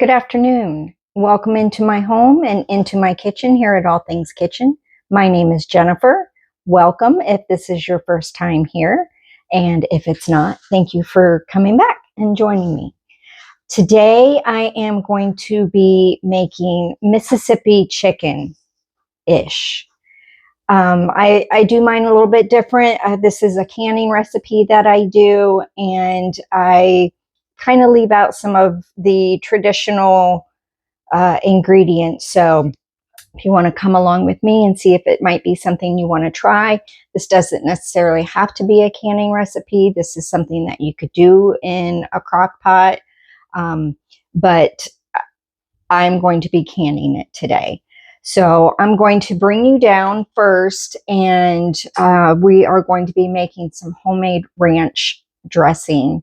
Good afternoon. Welcome into my home and into my kitchen here at All Things Kitchen. My name is Jennifer. Welcome if this is your first time here. And if it's not, thank you for coming back and joining me. Today I am going to be making Mississippi chicken-ish. I do mine a little bit different. This is a canning recipe that I do, and I kind of leave out some of the traditional ingredients. So if you want to come along with me and see if it might be something you want to try, this doesn't necessarily have to be a canning recipe. This is something that you could do in a crock pot, but I'm going to be canning it today. So I'm going to bring you down first, and we are going to be making some homemade ranch dressing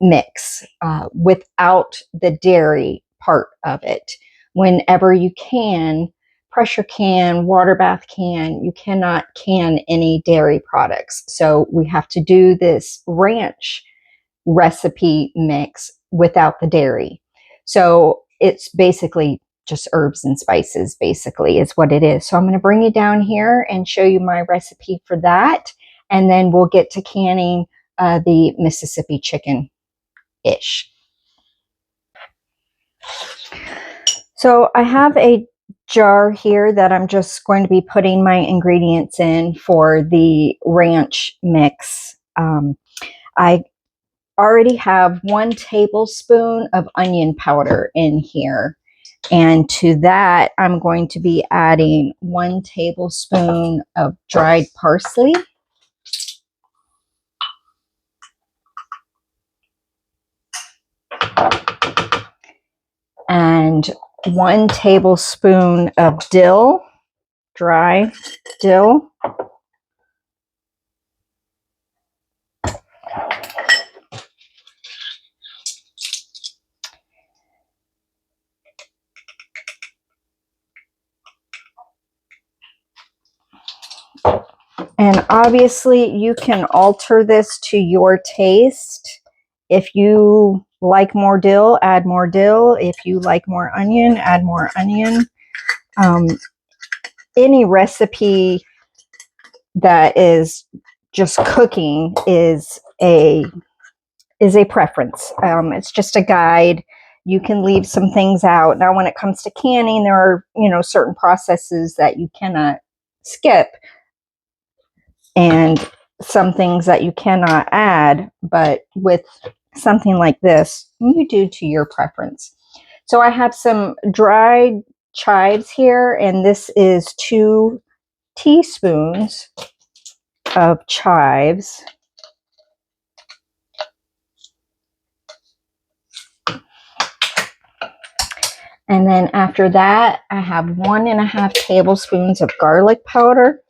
mix without the dairy part of it. Whenever you can, pressure can, water bath can, you cannot can any dairy products. So we have to do this ranch recipe mix without the dairy. So it's basically just herbs and spices, basically, is what it is. So I'm going to bring you down here and show you my recipe for that. And then we'll get to canning the Mississippi chicken-ish. So I have a jar here that I'm just going to be putting my ingredients in for the ranch mix. I already have 1 tablespoon of onion powder in here. And to that, I'm going to be adding 1 tablespoon of dried parsley. And 1 tablespoon of dill, dry dill. And obviously you can alter this to your taste. If you like more dill, add more dill. If you like more onion, add more onion. Any recipe that is just cooking is a preference. It's just a guide. You can leave some things out. Now, when it comes to canning, there are, certain processes that you cannot skip, and some things that you cannot add, but with something like this, you do to your preference. So I have some dried chives here, and this is 2 teaspoons of chives. And then after that, I have 1.5 tablespoons of garlic powder.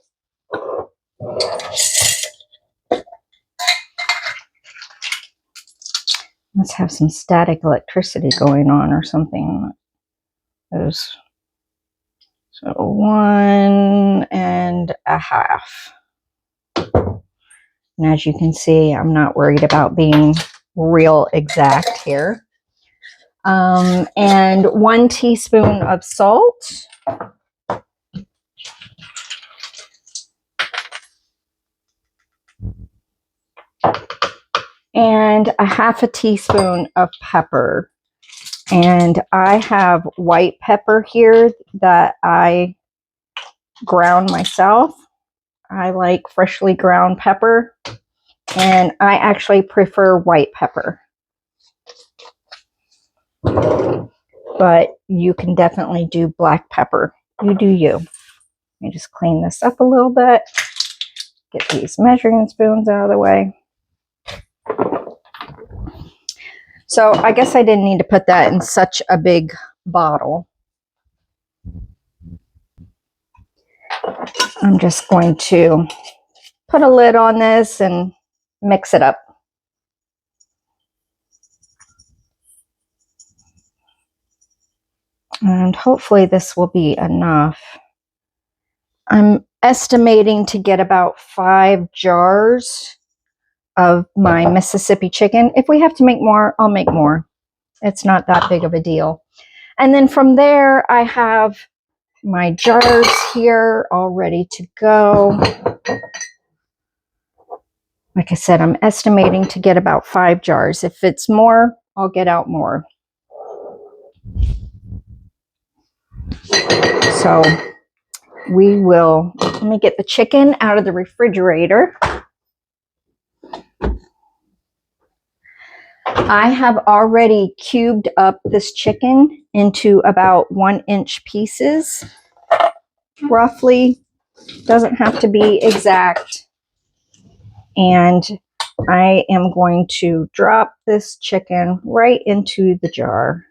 Let's have some static electricity going on or something. So 1.5. And as you can see, I'm not worried about being real exact here. And 1 teaspoon of salt. And 1/2 teaspoon of pepper. And I have white pepper here that I ground myself. I like freshly ground pepper, and I actually prefer white pepper. But you can definitely do black pepper. You do you. Let me just clean this up a little bit. Get these measuring spoons out of the way. So I guess I didn't need to put that in such a big bottle. I'm just going to put a lid on this and mix it up. And hopefully this will be enough. I'm estimating to get about 5 jars of my Mississippi chicken. If we have to make more, I'll make more. It's not that big of a deal. And then from there, I have my jars here all ready to go. Like I said, I'm estimating to get about 5 jars. If it's more, I'll get out more. So we will, let me get the chicken out of the refrigerator. I have already cubed up this chicken into about 1-inch pieces, roughly. Doesn't have to be exact. And I am going to drop this chicken right into the jar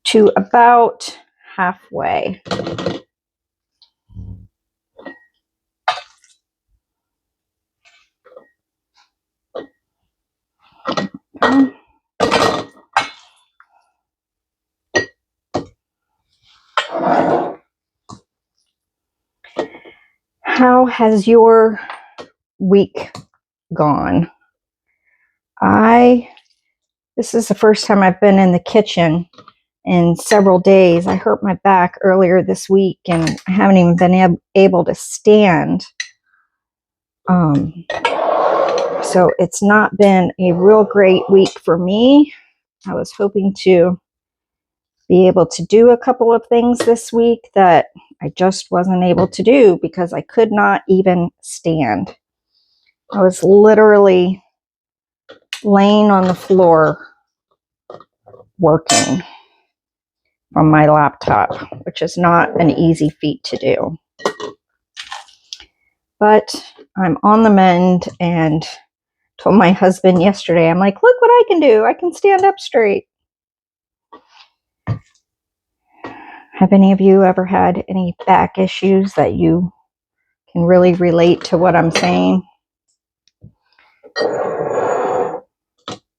to about halfway. How has your week gone? This is the first time I've been in the kitchen in several days. I hurt my back earlier this week and I haven't even been able to stand. So it's not been a real great week for me. I was hoping to be able to do a couple of things this week that I just wasn't able to do because I could not even stand. I was literally laying on the floor working from my laptop, which is not an easy feat to do. But I'm on the mend and told my husband yesterday, I'm like, look what I can do. I can stand up straight. Have any of you ever had any back issues that you can really relate to what I'm saying?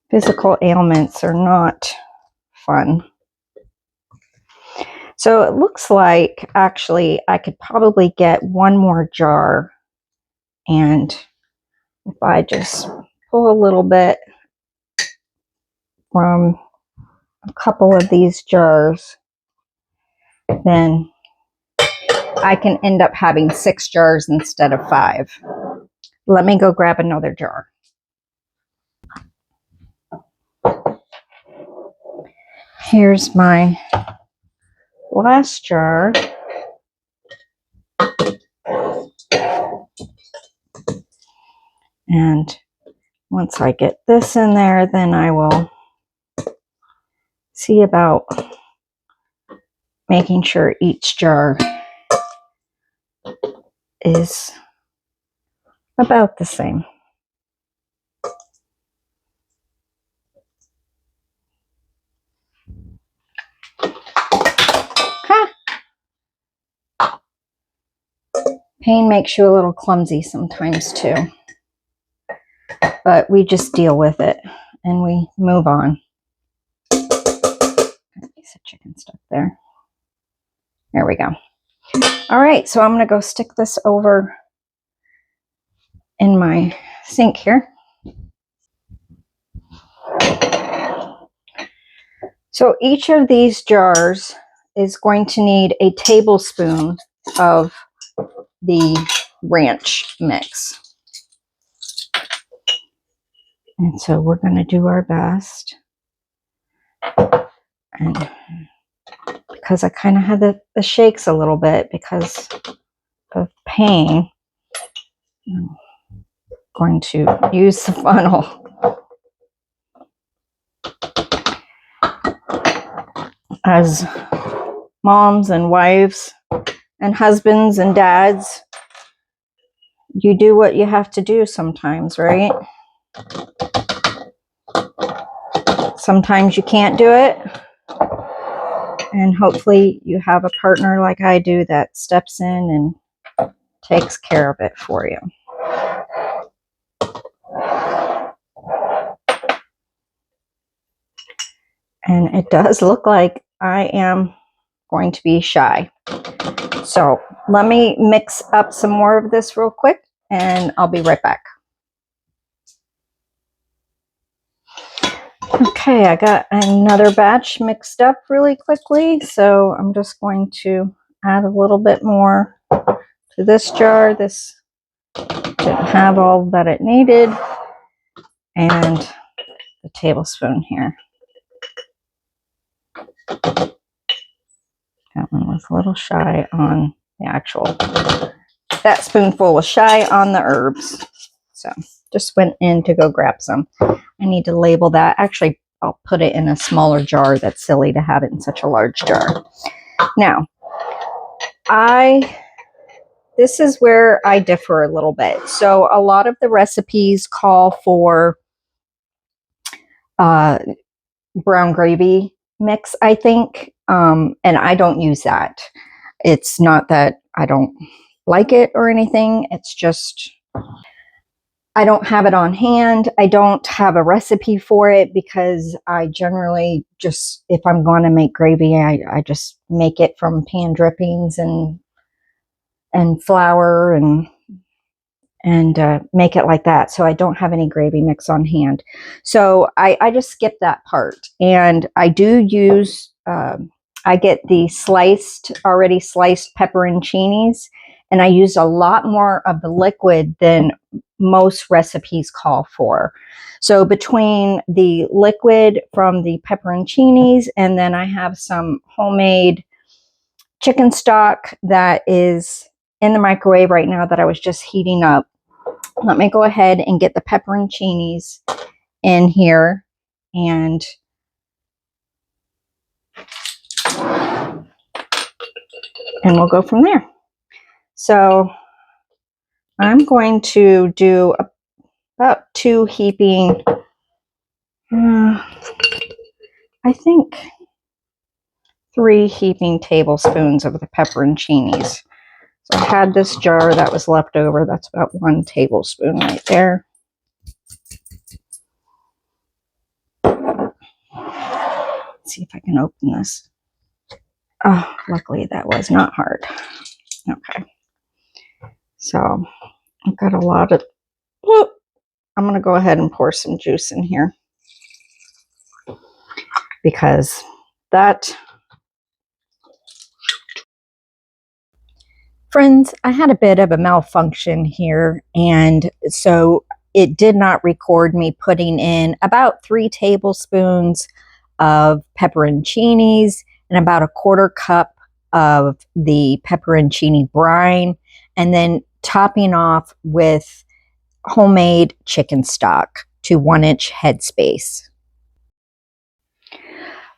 Physical ailments are not fun. So it looks like actually I could probably get one more jar, and if I just pull a little bit from a couple of these jars, then I can end up having 6 jars instead of 5. Let me go grab another jar. Here's my last jar. And once I get this in there, then I will see about making sure each jar is about the same. Pain makes you a little clumsy sometimes too. But we just deal with it and we move on. Piece of chicken stuck there. There we go. All right, so I'm going to go stick this over in my sink here. So each of these jars is going to need a tablespoon of the ranch mix. And so we're going to do our best. And because I kind of had the shakes a little bit because of pain, I'm going to use the funnel. As moms and wives and husbands and dads, you do what you have to do sometimes, right? Sometimes you can't do it. And hopefully you have a partner like I do that steps in and takes care of it for you. And it does look like I am going to be shy. So let me mix up some more of this real quick and I'll be right back. Okay, I got another batch mixed up really quickly, so I'm just going to add a little bit more to this jar. This didn't have all that it needed, and the tablespoon here. That one was a little shy on the actual, that spoonful was shy on the herbs. So just went in to go grab some. I need to label that. Actually, I'll put it in a smaller jar. That's silly to have it in such a large jar. Now, this is where I differ a little bit. So a lot of the recipes call for brown gravy mix, I think, and I don't use that. It's not that I don't like it or anything. It's just I don't have it on hand. I don't have a recipe for it because I generally just, if I'm going to make gravy, I just make it from pan drippings and flour and make it like that. So I don't have any gravy mix on hand. So I just skip that part. And I do use, I get the already sliced pepperoncinis, and I use a lot more of the liquid than most recipes call for. So between the liquid from the pepperoncinis, and then I have some homemade chicken stock that is in the microwave right now that I was just heating up. Let me go ahead and get the pepperoncinis in here, and we'll go from there. So I'm going to do about 2 heaping, I think 3 heaping tablespoons of the pepperoncinis. So I had this jar that was left over. That's about 1 tablespoon right there. Let's see if I can open this. Oh, luckily that was not hard. Okay. So I've got a lot of, whoop, I'm going to go ahead and pour some juice in here because that, friends, I had a bit of a malfunction here, and so it did not record me putting in about 3 tablespoons of pepperoncinis and about 1/4 cup of the pepperoncini brine, and then topping off with homemade chicken stock to 1-inch headspace.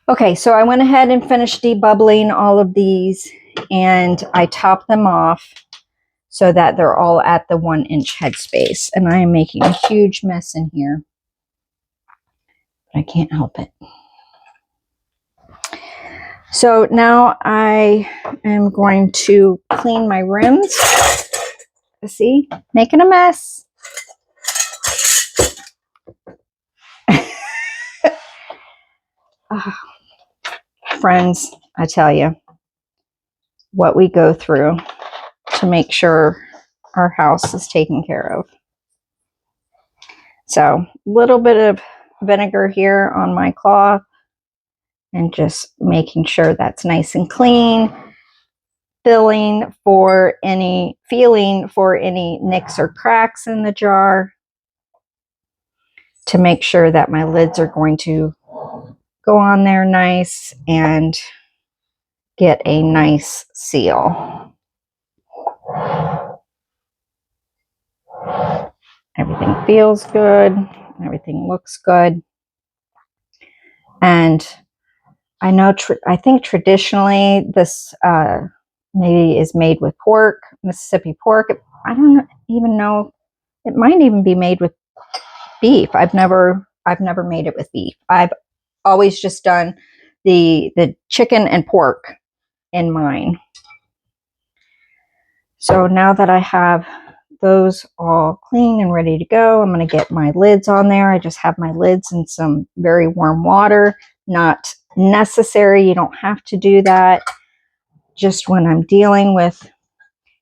Okay, so I went ahead and finished debubbling all of these, and I topped them off so that they're all at the 1-inch headspace. And I am making a huge mess in here, but I can't help it. So now I am going to clean my rims. See, making a mess. Oh, friends, I tell you what we go through to make sure our house is taken care of. So a little bit of vinegar here on my cloth and just making sure that's nice and clean. Feeling for any nicks or cracks in the jar to make sure that my lids are going to go on there nice and get a nice seal. Everything feels good. Everything looks good. And I know, I think traditionally this maybe is made with pork, Mississippi pork. I don't even know. It might even be made with beef. I've never made it with beef. I've always just done the chicken and pork in mine. So now that I have those all clean and ready to go, I'm going to get my lids on there. I just have my lids in some very warm water. Not necessary. You don't have to do that. Just when I'm dealing with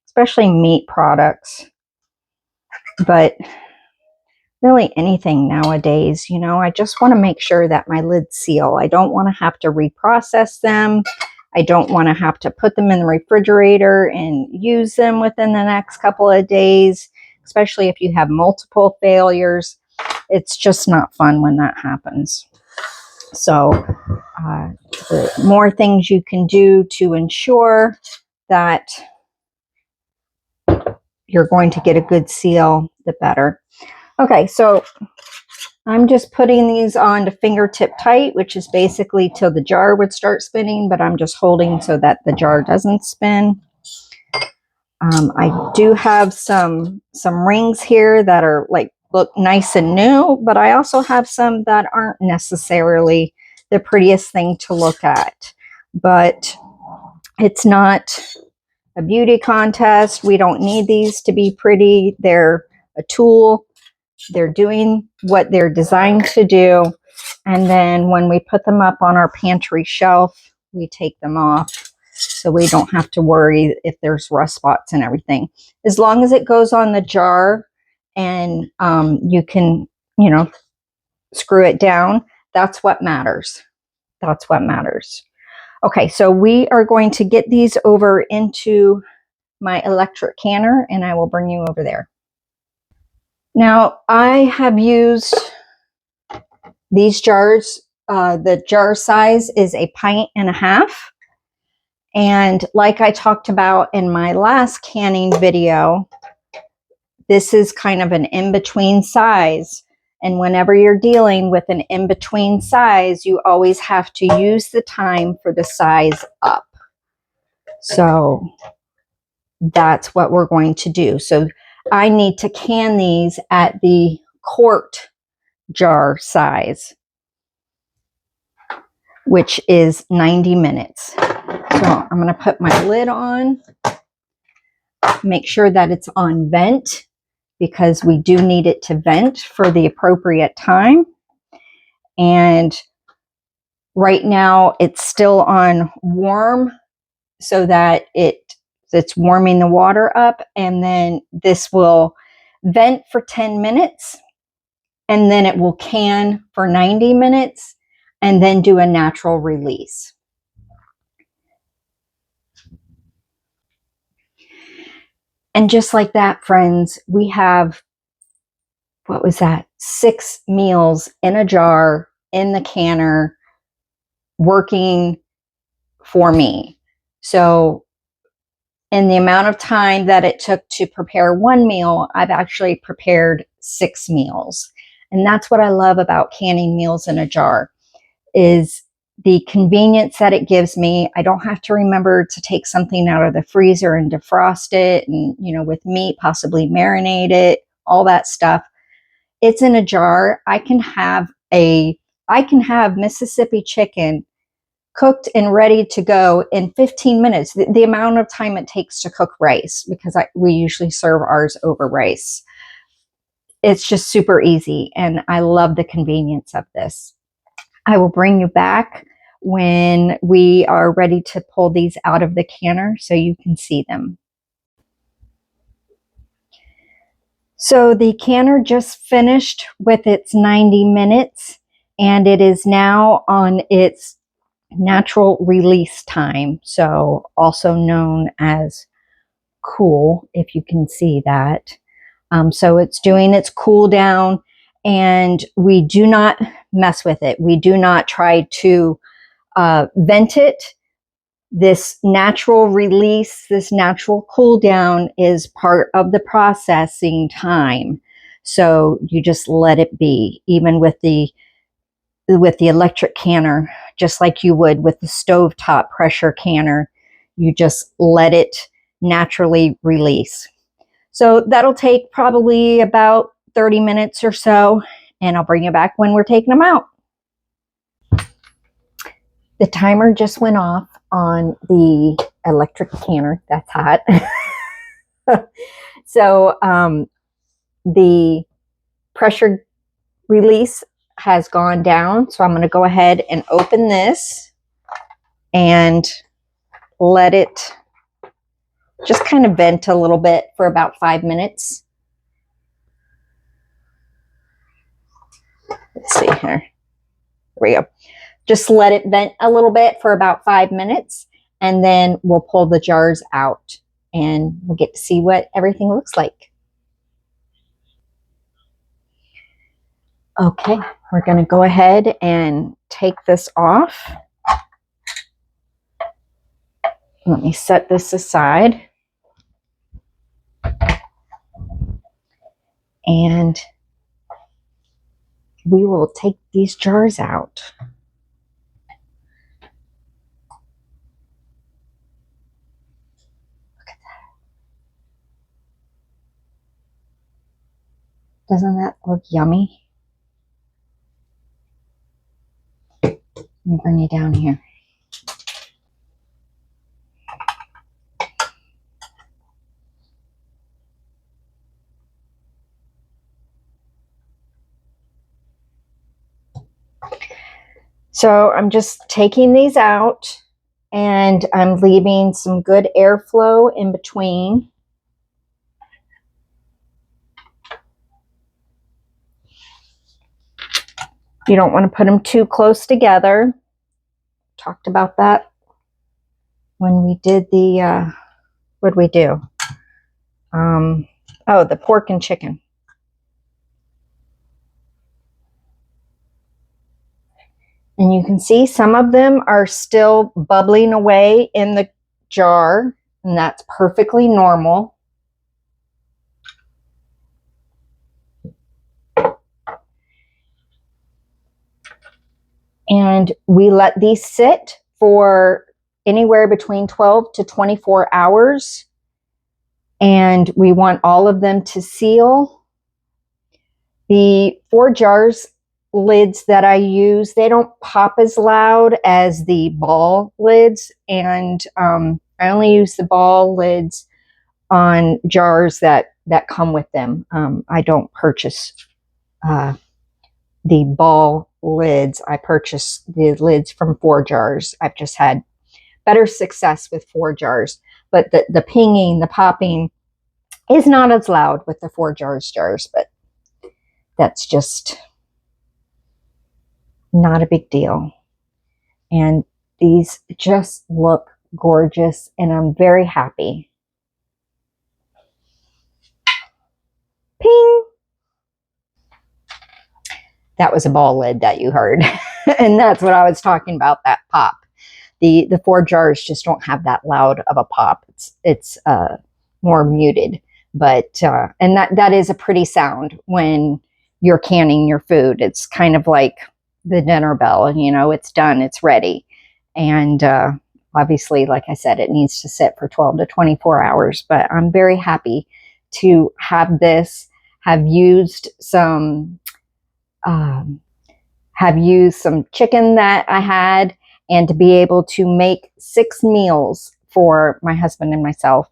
especially meat products. But really anything nowadays. You know, I just want to make sure that my lids seal. I don't want to have to reprocess them. I don't want to have to put them in the refrigerator and use them within the next couple of days, especially if you have multiple failures. It's just not fun when that happens. So the more things you can do to ensure that you're going to get a good seal, the better. Okay, so I'm just putting these on to fingertip tight, which is basically till the jar would start spinning, but I'm just holding so that the jar doesn't spin. I do have some rings here that are like look nice and new, but I also have some that aren't necessarily the prettiest thing to look at. But it's not a beauty contest. We don't need these to be pretty. They're a tool. They're doing what they're designed to do. And then when we put them up on our pantry shelf, we take them off so we don't have to worry if there's rust spots and everything. As long as it goes on the jar and you can, you know, screw it down, that's what matters. That's what matters. Okay, so we are going to get these over into my electric canner, and I will bring you over there. Now, I have used these jars. The jar size is 1.5 pints. And like I talked about in my last canning video, this is kind of an in-between size. And whenever you're dealing with an in-between size, you always have to use the time for the size up. So that's what we're going to do. So I need to can these at the quart jar size, which is 90 minutes. So I'm going to put my lid on, make sure that it's on vent because we do need it to vent for the appropriate time. And right now it's still on warm so that it's warming the water up, and then this will vent for 10 minutes and then it will can for 90 minutes and then do a natural release. And just like that, friends, we have, what was that? 6 meals in a jar in the canner working for me. So in the amount of time that it took to prepare one meal, I've actually prepared 6 meals. And that's what I love about canning meals in a jar, is the convenience that it gives me. I don't have to remember to take something out of the freezer and defrost it and, you know, with meat, possibly marinate it, all that stuff. It's in a jar. I can have Mississippi chicken cooked and ready to go in 15 minutes, the amount of time it takes to cook rice, because we usually serve ours over rice. It's just super easy, and I love the convenience of this. I will bring you back when we are ready to pull these out of the canner so you can see them. So the canner just finished with its 90 minutes, and it is now on its natural release time, so also known as cool, if you can see that. So it's doing its cool down, and we do not mess with it. We do not try to vent it. This natural release, this natural cool down is part of the processing time. So you just let it be, even with the electric canner, just like you would with the stovetop pressure canner. You just let it naturally release. So that'll take probably about 30 minutes or so, and I'll bring you back when we're taking them out. The timer just went off on the electric canner. That's hot. So the pressure release has gone down. So I'm going to go ahead and open this and let it just kind of vent a little bit for about 5 minutes. Let's see here. There we go. Just let it vent a little bit for about 5 minutes, and then we'll pull the jars out and we'll get to see what everything looks like. Okay, we're going to go ahead and take this off. Let me set this aside. And we will take these jars out. Look at that. Doesn't that look yummy? Let me bring you down here. So I'm just taking these out and I'm leaving some good airflow in between. You don't want to put them too close together. Talked about that when we did the, what did we do? Oh, the pork and chicken. And you can see some of them are still bubbling away in the jar, and that's perfectly normal. And we let these sit for anywhere between 12 to 24 hours. And we want all of them to seal. The 4 jars lids that I use, they don't pop as loud as the ball lids. And I only use the ball lids on jars that come with them. I don't purchase the ball lids. I purchase the lids from 4 jars. I've just had better success with 4 jars. But the pinging, the popping is not as loud with the 4 jars, but that's just not a big deal. And these just look gorgeous, and I'm very happy. Ping! That was a ball lid that you heard. And that's what I was talking about, that pop. The 4 jars just don't have that loud of a pop. It's more muted. But and that is a pretty sound when you're canning your food. It's kind of like the dinner bell, you know, it's done, it's ready. And obviously, like I said, it needs to sit for 12 to 24 hours. But I'm very happy to have this, have used some chicken that I had, and to be able to make 6 meals for my husband and myself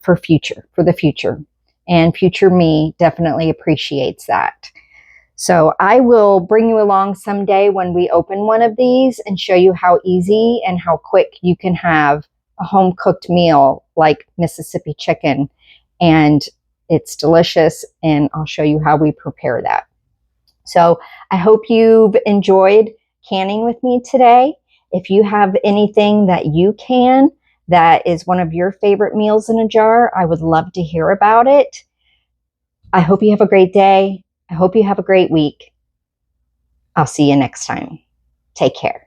for the future. And future me definitely appreciates that. So I will bring you along someday when we open one of these and show you how easy and how quick you can have a home cooked meal like Mississippi chicken. And it's delicious, and I'll show you how we prepare that. So I hope you've enjoyed canning with me today. If you have anything that you can that is one of your favorite meals in a jar, I would love to hear about it. I hope you have a great day. I hope you have a great week. I'll see you next time. Take care.